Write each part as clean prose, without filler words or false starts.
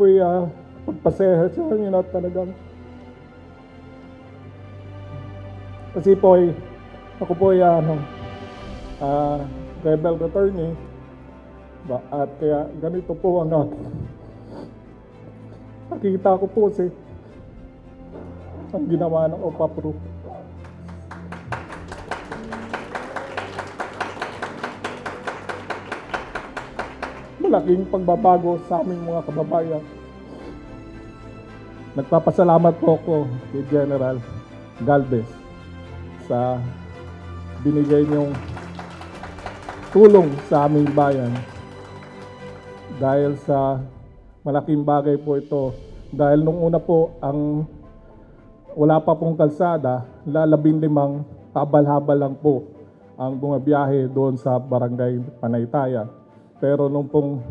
po'y pagpaseha sa inyo na talagang. Kasi ako po'y rebel attorney. At kaya ganito po ang nakikita ko po ang ginawa ng OPA-Pro. Malaking pagbabago sa aming mga kababayan. Nagpapasalamat po ako kay General Galvez sa binigay niyong tulong sa aming bayan. Dahil sa malaking bagay po ito. Dahil nung una po, wala pa pong kalsada, 15 habal-habal lang po ang bumabiyahe doon sa Barangay Panaytayan. Pero nung pong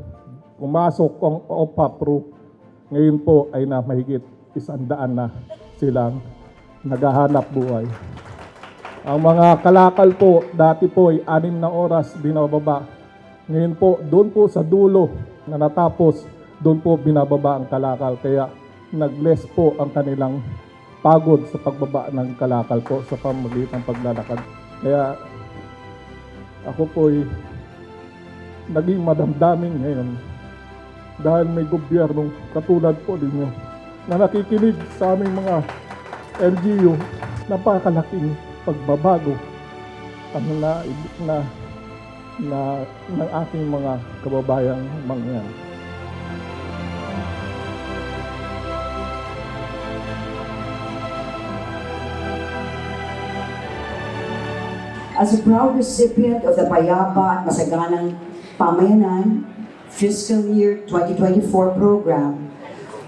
pumasok ang OPA-Pro, ngayon po ay mahigit 100 na silang naghahanap buhay. Ang mga kalakal po, dati po ay 6 na oras binababa. Ngayon po, doon po sa dulo na natapos, doon po binababa ang kalakal. Kaya nag-less po ang kanilang pagod sa pagbaba ng kalakal po sa pamamagitan ng paglalakad. Kaya ako po ay naging madamdamin ngayon dahil may gobyernong katulad po ninyo na nakikinig sa aming mga LGU. Napakalaking pagbabago ang ng aking mga kababayang mangyan. As a proud recipient of the Payapa at Masaganang Pamayanan Fiscal Year 2024 program,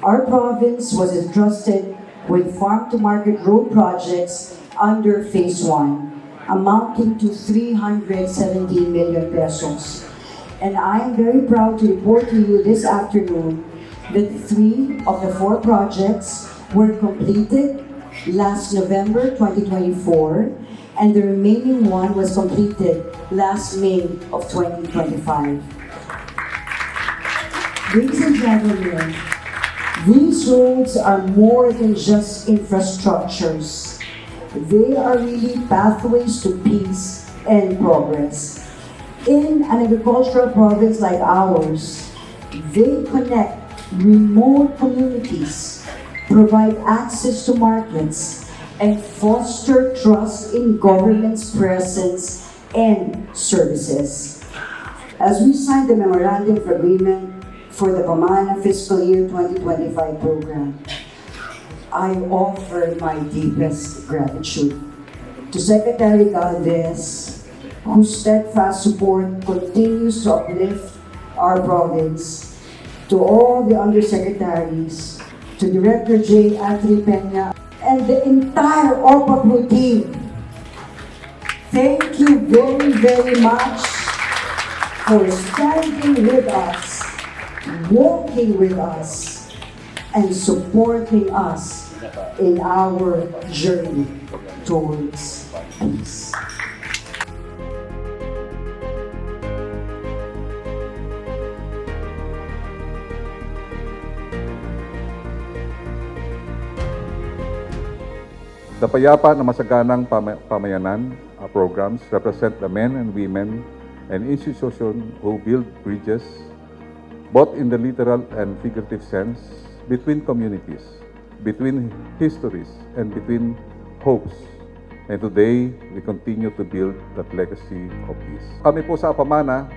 our province was entrusted with farm-to-market road projects under Phase 1, amounting to 317 million pesos. And I am very proud to report to you this afternoon that 3 of the 4 projects were completed last November 2024, and the remaining one was completed last May of 2025. Ladies and gentlemen, these roads are more than just infrastructures. They are really pathways to peace and progress. In an agricultural province like ours, they connect remote communities, provide access to markets, and foster trust in government's presence and services. As we sign the Memorandum of Agreement for the Pamana Fiscal Year 2025 program, I offer my deepest gratitude to Secretary Galvez, whose steadfast support continues to uplift our province, to all the undersecretaries, to Director J. Anthony Peña, and the entire OPA-Pro team. Thank you very, very much for standing with us, walking with us, and supporting us in our journey towards peace. The Payapa na Masaganang Pamayanan programs represent the men and women and institutions who build bridges, both in the literal and figurative sense, between communities, between histories, and between hopes. And today, we continue to build that legacy of peace. Kami po sa Pamana,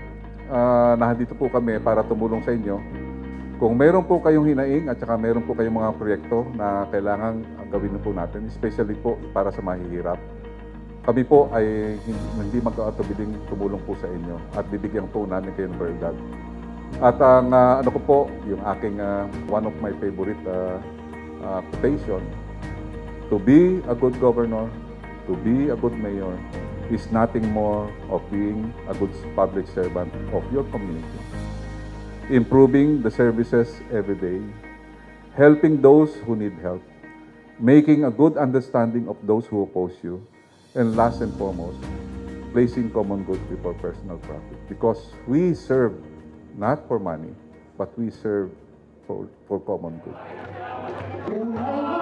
nandito po kami para tumulong sa inyo. Kung meron po kayong hinaing at saka meron po kayong mga proyekto na kailangan gawin po natin, especially po para sa mahihirap, kami po ay hindi mag-aatubiling tumulong po sa inyo at bibigyan po namin kayo ng prioridad. At ang ano ko po, yung aking one of my favorite quotation, to be a good governor, to be a good mayor, is nothing more of being a good public servant of your community. Improving the services every day, helping those who need help, making a good understanding of those who oppose you, and last and foremost, placing common good before personal profit. Because we serve not for money, but we serve for common good. Alright.